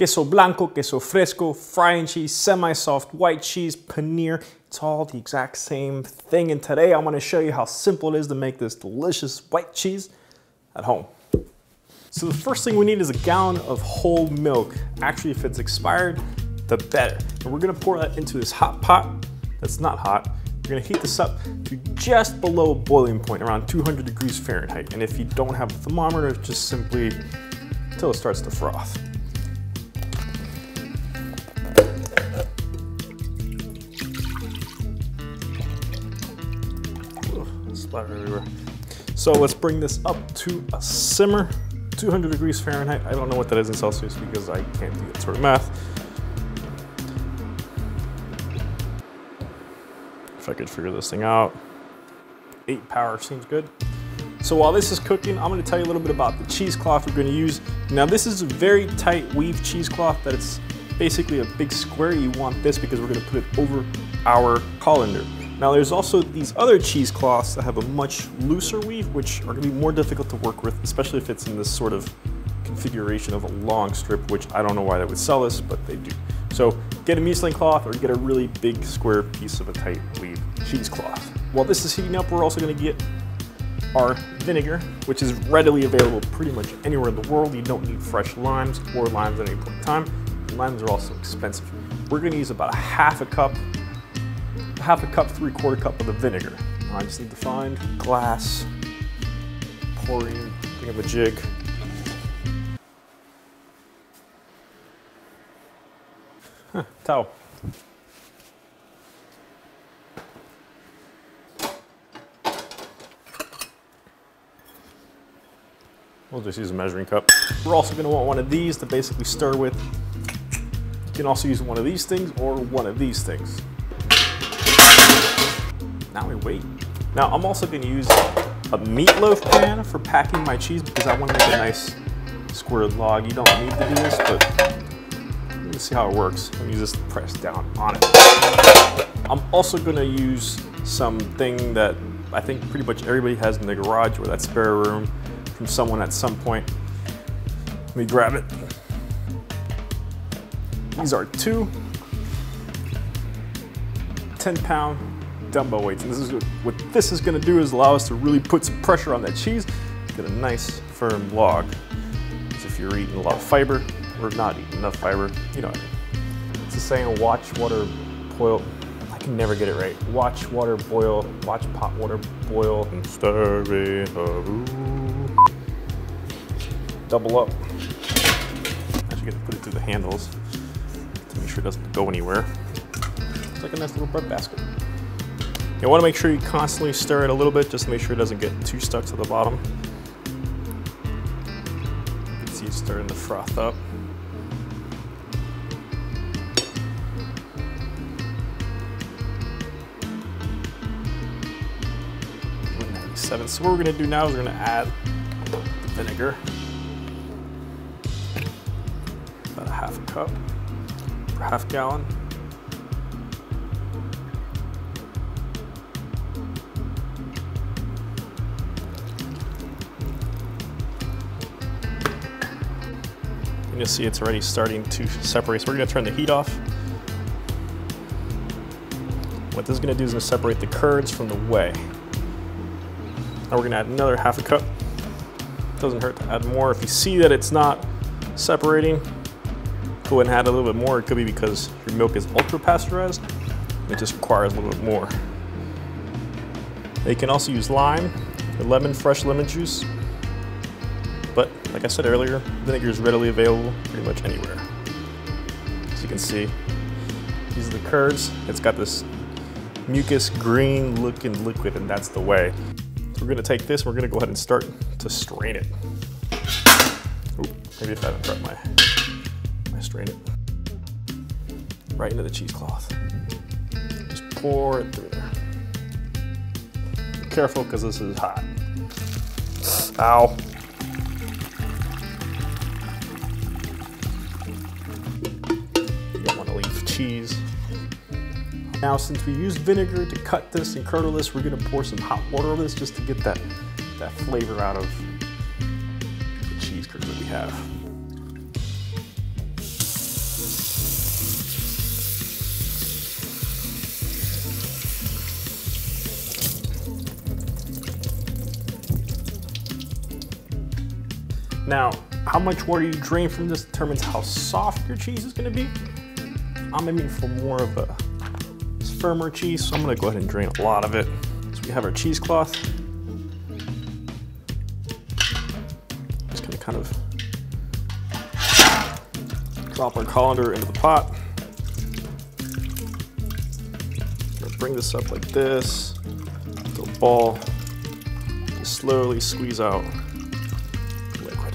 Queso Blanco, queso fresco, frying cheese, semi-soft white cheese, paneer. It's all the exact same thing. And today I'm gonna show you how simple it is to make this delicious white cheese at home. So the first thing we need is a gallon of whole milk. Actually, if it's expired, the better. And we're gonna pour that into this hot pot that's not hot. We're gonna heat this up to just below boiling point, around 200 degrees Fahrenheit. And if you don't have a thermometer, just simply until it starts to froth. Splatter everywhere. So let's bring this up to a simmer, 200 degrees Fahrenheit. I don't know what that is in Celsius because I can't do that sort of math. If I could figure this thing out. 8 power seems good. So while this is cooking, I'm going to tell you a little bit about the cheesecloth we're going to use. Now this is a very tight weave cheesecloth that it's basically a big square. You want this because we're going to put it over our colander. Now there's also these other cheesecloths that have a much looser weave, which are going to be more difficult to work with, especially if it's in this sort of configuration of a long strip, which I don't know why they would sell this, but they do. So get a Michelin cloth or get a really big square piece of a tight weave cheesecloth. While this is heating up, we're also going to get our vinegar, which is readily available pretty much anywhere in the world. You don't need fresh limes or limes at any point in time. Limes are also expensive. We're going to use about a half a cup, 3/4 cup of the vinegar. I just need to find glass, pouring, thing of a jig. Towel. We'll just use a measuring cup. We're also going to want one of these to basically stir with. You can also use one of these things or one of these things. Now we wait. Now I'm also going to use a meatloaf pan for packing my cheese because I want to make a nice squared log. You don't need to do this, but let's see how it works. I'm going to use this to press down on it. I'm also going to use something that I think pretty much everybody has in the garage or that spare room from someone at some point. Let me grab it. These are 2 10-pound dumbbell weights. And this is what this is going to do is allow us to really put some pressure on that cheese to get a nice firm log. So if you're eating a lot of fiber or not eating enough fiber, you know what I mean. It's the saying, watch water boil. I can never get it right. Watch water boil, watch pot water boil. And starving. Double up. Actually get to put it through the handles to make sure it doesn't go anywhere. It's like a nice little bread basket. You want to make sure you constantly stir it a little bit just to make sure it doesn't get too stuck to the bottom. You can see it's starting to froth up. So what we're going to do now is we're going to add the vinegar. About a half a cup per half gallon. You'll see it's already starting to separate. So we're going to turn the heat off. What this is going to do is going to separate the curds from the whey. Now we're going to add another half a cup. Doesn't hurt to add more. If you see that it's not separating, go ahead and add a little bit more. It could be because your milk is ultra pasteurized. It just requires a little bit more. Now you can also use lime or lemon, fresh lemon juice. But like I said earlier, vinegar is readily available pretty much anywhere. As you can see, these are the curds. It's got this mucus green looking liquid, and that's the whey. So we're gonna take this, we're gonna go ahead and start to strain it. Ooh, maybe if I haven't brought my strain it. Right into the cheesecloth. Just pour it through there. Be careful, because this is hot. Ow. Cheese. Now, since we used vinegar to cut this and curdle this, we're going to pour some hot water over this just to get that flavor out of the cheese curds that we have. Now, how much water you drain from this determines how soft your cheese is gonna be. I'm aiming for more of a firmer cheese, so I'm gonna go ahead and drain a lot of it. So we have our cheesecloth. Just gonna kind of drop our colander into the pot. Gonna bring this up like this, to a ball. Just slowly squeeze out liquid.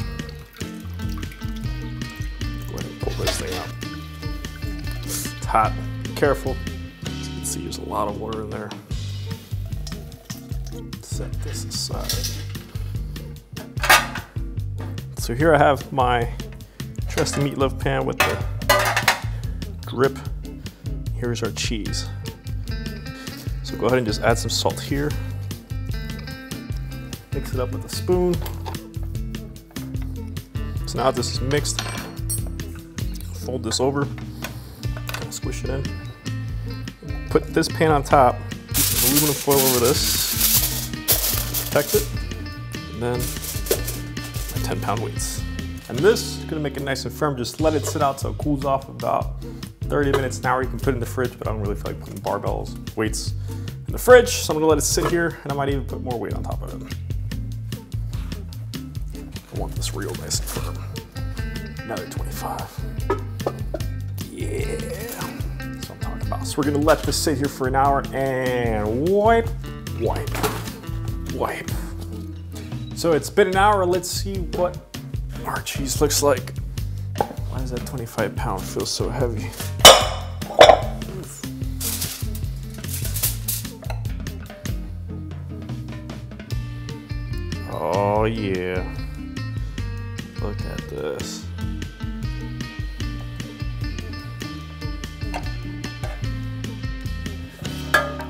Go ahead and pull this thing out. It's hot, be careful. As you can see, there's a lot of water in there. Set this aside. So here I have my trusty meatloaf pan with the drip. Here's our cheese. So go ahead and just add some salt here. Mix it up with a spoon. So now this is mixed, fold this over, kind of squish it in. Put this pan on top, keep some aluminum foil over this, protect it, and then my 10-pound weights. And this is gonna make it nice and firm. Just let it sit out so it cools off about 30 minutes, an hour. You can put it in the fridge, but I don't really feel like putting barbells, weights in the fridge. So I'm gonna let it sit here, and I might even put more weight on top of it. I want this real nice and firm. Another 25. Yeah, that's what I'm talking about. So we're gonna let this sit here for an hour and wipe. So it's been an hour. Let's see what our cheese looks like. Why does that 25-pound feel so heavy? Oh yeah. Look at this.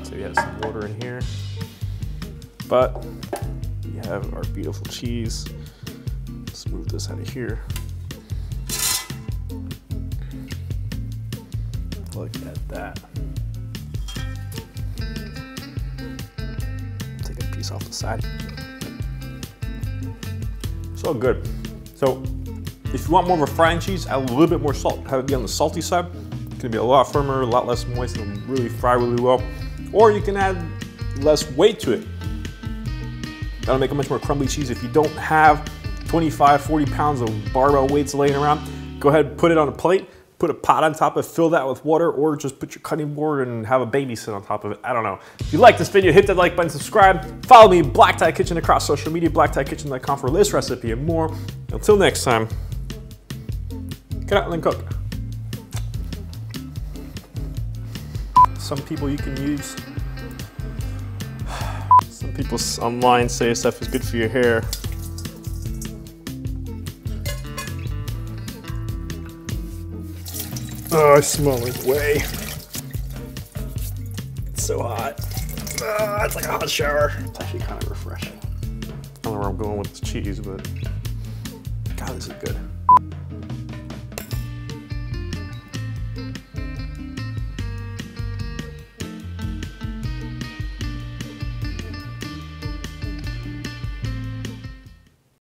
So we have some water in here, but we have our beautiful cheese. Let's move this out of here. Look at that. Take a piece off the side. So good. So if you want more of a frying cheese, add a little bit more salt. Have it be on the salty side. It's gonna be a lot firmer, a lot less moist, and it'll really fry really well. Or you can add less weight to it. That'll make a much more crumbly cheese. If you don't have 25, 40 pounds of barbell weights laying around, go ahead and put it on a plate, put a pot on top of it, fill that with water, or just put your cutting board and have a baby sit on top of it. I don't know. If you like this video, hit that like button, subscribe, follow me, Black Tie Kitchen, across social media, blacktieKitchen.com for this recipe and more. Until next time, get out and cook. Some people you can use. Some people online say stuff is good for your hair. Oh, I smell like whey. It's so hot. It's like a hot shower. It's actually kind of refreshing. I don't know where I'm going with this cheese, but God, this is good.